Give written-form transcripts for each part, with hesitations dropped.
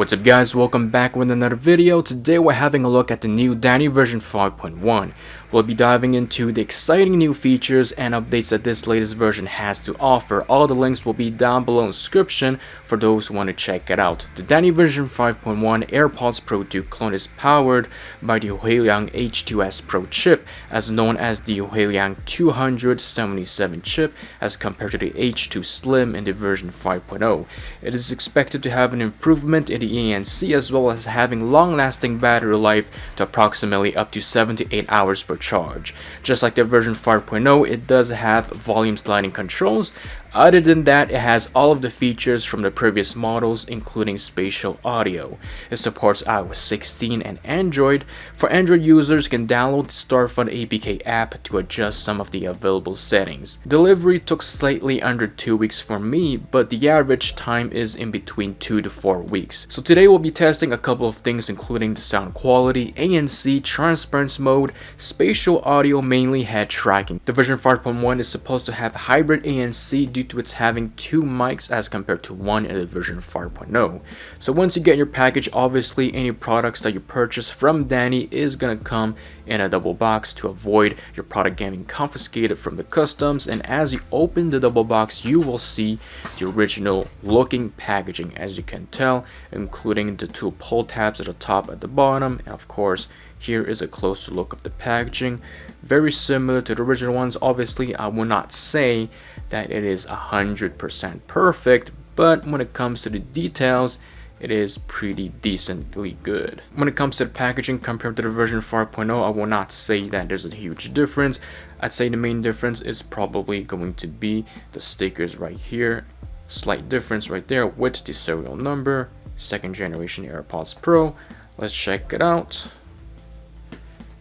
What's up guys, welcome back with another video. Today we're having a look at the new Danny version 5.1. We'll be diving into the exciting new features and updates that this latest version has to offer. All the links will be down below in the description for those who want to check it out. The Danny version 5.1 AirPods Pro 2 clone is powered by the Huilian H2S Pro chip, as known as the Huilian 277 chip, as compared to the H2 Slim in the version 5.0. It is expected to have an improvement in the ANC, as well as having long-lasting battery life to approximately up to 7 to 8 hours per charge. Just like the version 5.0, it does have volume sliding controls. Other than that, it has all of the features from the previous models, including spatial audio. It supports iOS 16 and Android. For Android users, you can download the Storefront APK app to adjust some of the available settings. Delivery took slightly under 2 weeks for me, but the average time is in between 2 to 4 weeks. So today we'll be testing a couple of things, including the sound quality, ANC, transparency mode, spatial audio, mainly head tracking. The version 5.1 is supposed to have hybrid ANC due to its having 2 mics as compared to 1 in the version 5.0. So once you get your package, obviously any products that you purchase from Danny is gonna come in a double box to avoid your product getting confiscated from the customs. And as you open the double box, you will see the original looking packaging, as you can tell, including the 2 pull tabs at the top and the bottom. And of course, here is a closer look of the packaging, very similar to the original ones. Obviously, I will not say that it is 100% perfect, but when it comes to the details, it is pretty decently good. When it comes to the packaging compared to the version 5.0, I will not say that there's a huge difference. I'd say the main difference is probably going to be the stickers right here. Slight difference right there with the serial number, 2nd generation AirPods Pro. Let's check it out.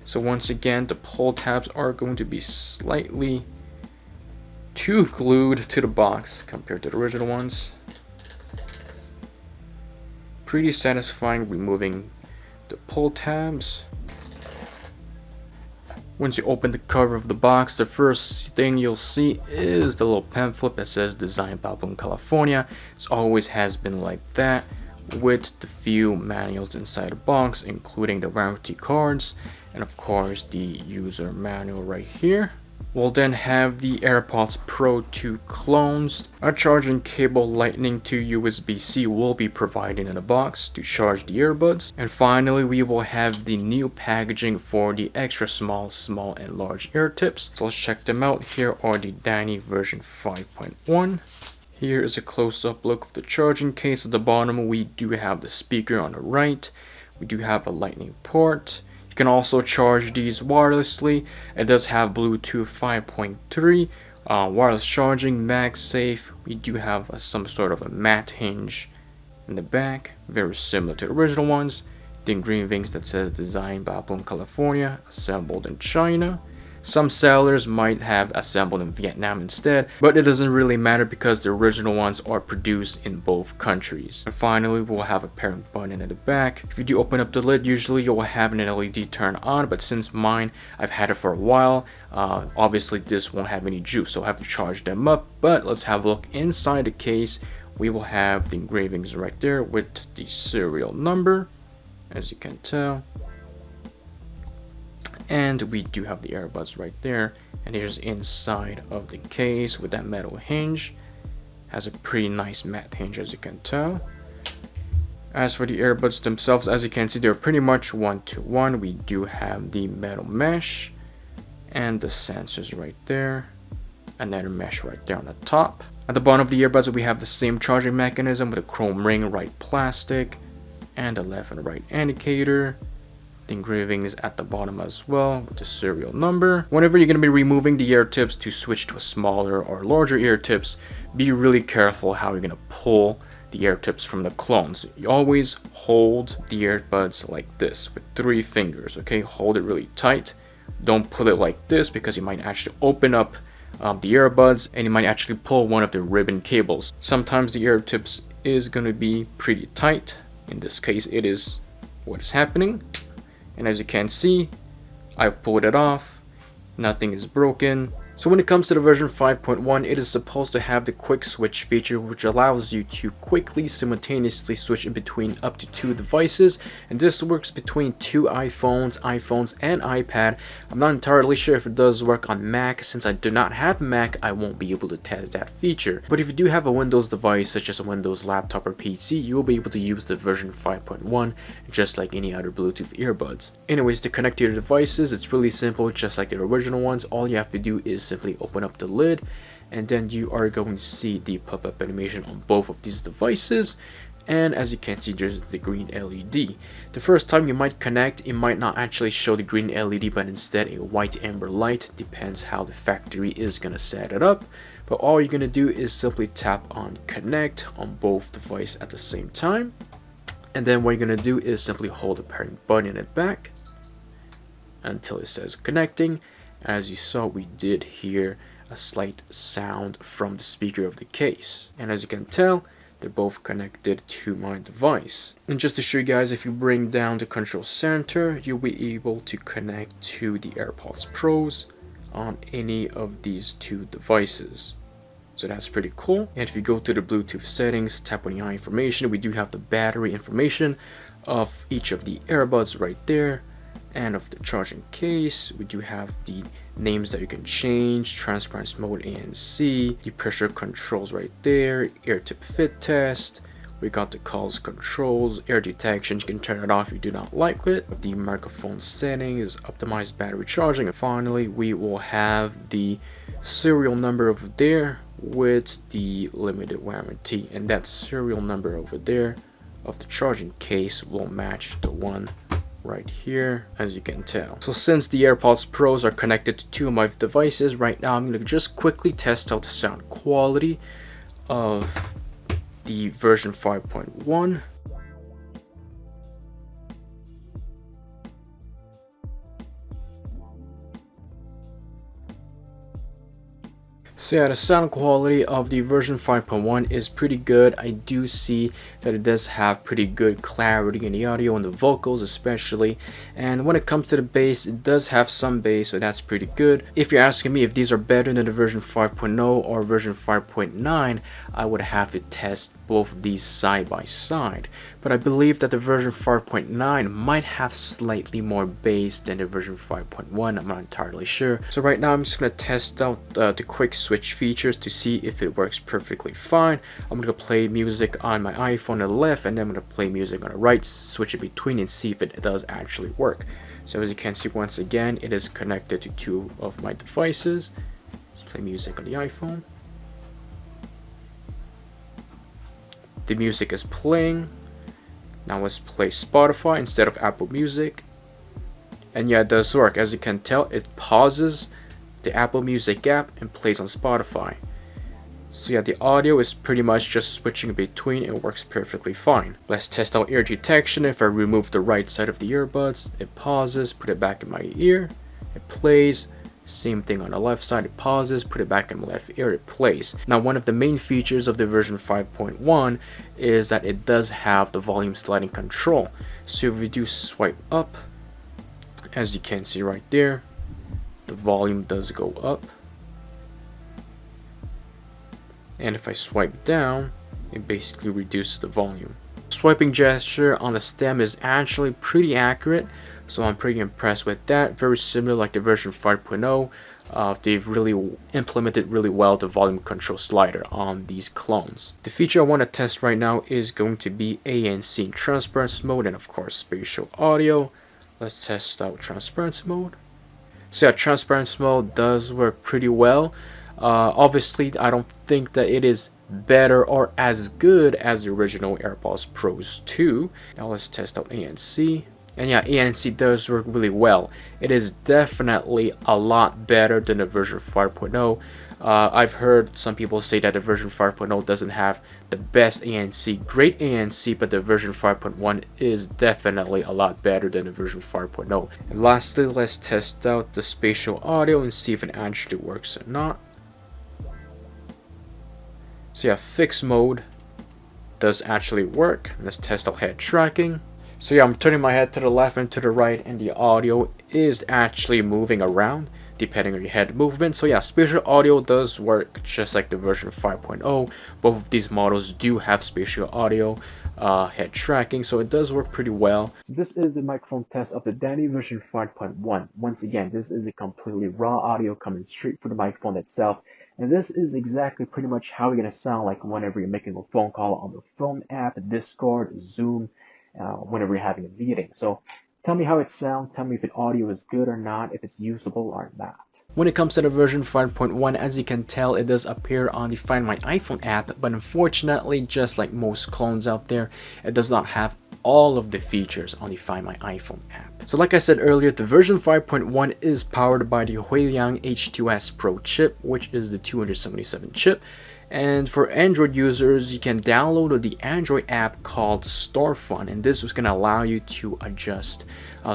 So once again, the pull tabs are going to be slightly too glued to the box compared to the original ones. Pretty satisfying removing the pull tabs. Once you open the cover of the box, the first thing you'll see is the little pamphlet that says designed by California. It always has been like that, with the few manuals inside the box, including the warranty cards and of course the user manual right here. We'll then have the AirPods Pro 2 clones. A charging cable lightning to USB-C will be provided in the box to charge the earbuds. And finally, we will have the new packaging for the extra small, small and large ear tips. So let's check them out. Here are the Danny version 5.1. Here is a close-up look of the charging case. At the bottom, we do have the speaker on the right. We do have a lightning port. You can also charge these wirelessly. It does have Bluetooth 5.3, wireless charging, MagSafe. We do have some sort of a matte hinge in the back, very similar to the original ones. The engravings that says designed by California, assembled in China. Some sellers might have assembled in Vietnam instead, but it doesn't really matter because the original ones are produced in both countries. And finally, we'll have a pairing button in the back. If you do open up the lid, usually you'll have an LED turn on, but since mine, I've had it for a while, obviously this won't have any juice, so I have to charge them up. But let's have a look inside the case. We will have the engravings right there with the serial number, as you can tell. And we do have the earbuds right there, and here's inside of the case with that metal hinge. Has a pretty nice matte hinge, as you can tell. As for the earbuds themselves, as you can see, they're pretty much 1-to-1. We do have the metal mesh and the sensors right there. Another mesh right there on the top. At the bottom of the earbuds, we have the same charging mechanism with a chrome ring, right plastic, and a left and right indicator. The engravings at the bottom as well with the serial number. Whenever you're going to be removing the ear tips to switch to a smaller or larger ear tips, be really careful how you're going to pull the ear tips from the clones. You always hold the earbuds like this with 3 fingers, okay? Hold it really tight. Don't pull it like this because you might actually open up the earbuds and you might actually pull one of the ribbon cables. Sometimes the ear tips is going to be pretty tight. In this case, it is what is happening. And as you can see, I pulled it off. Nothing is broken. So when it comes to the version 5.1, it is supposed to have the quick switch feature, which allows you to quickly simultaneously switch in between up to 2 devices, and this works between 2 iPhones, and iPad. I'm not entirely sure if it does work on Mac. Since I do not have Mac, I won't be able to test that feature. But if you do have a Windows device, such as a Windows laptop or PC, you'll be able to use the version 5.1 just like any other Bluetooth earbuds. Anyways, to connect to your devices, it's really simple, just like the original ones. All you have to do is simply open up the lid, and then you are going to see the pop-up animation on both of these devices. And as you can see, there's the green LED. The first time you might connect, it might not actually show the green LED, but instead a white amber light. Depends how the factory is going to set it up. But all you're going to do is simply tap on connect on both devices at the same time. And then what you're going to do is simply hold the pairing button in it back until it says connecting. As you saw, we did hear a slight sound from the speaker of the case. And as you can tell, they're both connected to my device. And just to show you guys, if you bring down the control center, you'll be able to connect to the AirPods Pros on any of these 2 devices. So that's pretty cool. And if you go to the Bluetooth settings, tap on the eye information, we do have the battery information of each of the earbuds right there. And of the charging case, we do have the names that you can change, transparency mode, ANC, the pressure controls right there, ear tip fit test. We got the calls controls, air detection, you can turn it off if you do not like it. The microphone settings, optimized battery charging, and finally we will have the serial number over there with the limited warranty, and that serial number over there of the charging case will match the one right here, as you can tell. So since the AirPods Pros are connected to 2 of my devices right now, I'm going to just quickly test out the sound quality of the version 5.1. So yeah, the sound quality of the version 5.1 is pretty good. I do see that it does have pretty good clarity in the audio and the vocals especially. And when it comes to the bass, it does have some bass, so that's pretty good. If you're asking me if these are better than the version 5.0 or version 5.9, I would have to test both of these side by side. But I believe that the version 5.9 might have slightly more bass than the version 5.1. I'm not entirely sure. So right now I'm just going to test out the quick switch features to see if it works perfectly fine. I'm going to play music on my iPhone on the left, and then I'm going to play music on the right, switch it between and see if it does actually work. So as you can see, once again, it is connected to 2 of my devices. Let's play music on the iPhone. The music is playing. Now let's play Spotify instead of Apple Music. And yeah, it does work. As you can tell, it pauses the Apple Music app and plays on Spotify. So yeah, the audio is pretty much just switching between. It works perfectly fine. Let's test out ear detection. If I remove the right side of the earbuds, it pauses, put it back in my ear, it plays. Same thing on the left side, it pauses, put it back in my left ear, it plays. Now one of the main features of the version 5.1 is that it does have the volume sliding control. So if we do swipe up, as you can see right there, the volume does go up. And if I swipe down, it basically reduces the volume. Swiping gesture on the stem is actually pretty accurate, so I'm pretty impressed with that. Very similar like the version 5.0. They've really implemented really well the volume control slider on these clones. The feature I want to test right now is going to be ANC transparency mode, and of course spatial audio. Let's test out transparency mode. So yeah, transparency mode does work pretty well. Obviously, I don't think that it is better or as good as the original AirPods Pros 2. Now let's test out ANC. And yeah, ANC does work really well. It is definitely a lot better than the version 5.0. I've heard some people say that the version 5.0 doesn't have the best ANC, great ANC, but the version 5.1 is definitely a lot better than the version 5.0. And lastly, let's test out the spatial audio and see if it actually works or not. So yeah, fixed mode does actually work. Let's test out head tracking. So yeah, I'm turning my head to the left and to the right, and the audio is actually moving around. depending on your head movement. So yeah, spatial audio does work just like the version 5.0. Both of these models do have spatial audio head tracking, so it does work pretty well. So this is the microphone test of the Danny version 5.1. Once again, this is a completely raw audio coming straight from the microphone itself, and this is exactly pretty much how you're gonna sound like whenever you're making a phone call on the phone app, Discord, Zoom, whenever you're having a meeting. So tell me how it sounds, tell me if the audio is good or not, if it's usable or not. When it comes to the version 5.1, as you can tell, it does appear on the Find My iPhone app, but unfortunately, just like most clones out there, it does not have all of the features on the Find My iPhone app. So like I said earlier, the version 5.1 is powered by the Huilian H2S Pro chip, which is the 277 chip. And for Android users, you can download the Android app called Storefront, and this is going to allow you to adjust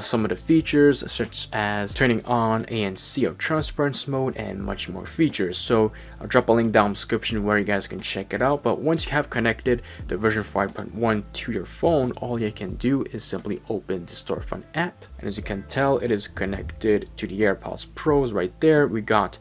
some of the features, such as turning on ANC or transparency mode and much more features. So I'll drop a link down in the description where you guys can check it out. But once you have connected the version 5.1 to your phone, all you can do is simply open the Storefront app. And as you can tell, it is connected to the AirPods Pros right there. We got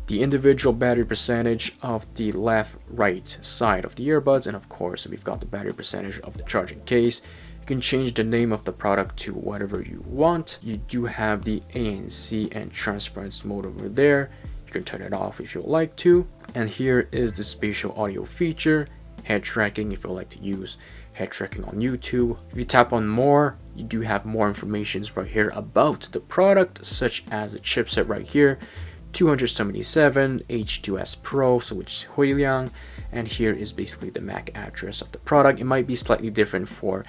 the individual battery percentage of the left right side of the earbuds, and of course we've got the battery percentage of the charging case. You can change the name of the product to whatever you want. You do have the ANC and transparency mode over there. You can turn it off if you like to. And here is the spatial audio feature, head tracking if you like to use head tracking on YouTube. If you tap on more, you do have more information right here about the product, such as the chipset right here, 277 H2S Pro, so which is Huilian, and here is basically the MAC address of the product. It might be slightly different for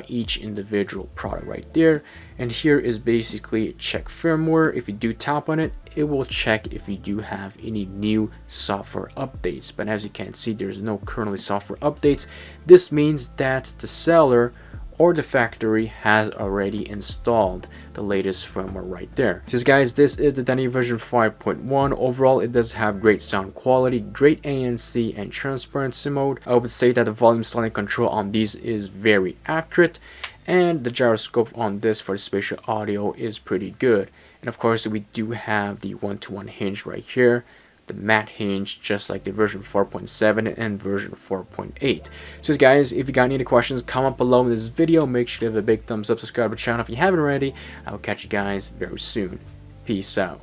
each individual product right there. And here is basically check firmware. If you do tap on it, it will check if you do have any new software updates. But as you can see, there's no currently software updates. This means that the seller or the factory has already installed the latest firmware right there. So guys, this is the Danny version 5.1. Overall, it does have great sound quality, great ANC and transparency mode. I would say that the volume sliding control on these is very accurate, and the gyroscope on this for the spatial audio is pretty good. And of course, we do have the one-to-one hinge right here, the matte hinge, just like the version 4.7 and version 4.8. So guys, if you got any questions, comment below in this video. Make sure to give it a big thumbs up, subscribe to the channel if you haven't already. I'll catch you guys very soon. Peace out.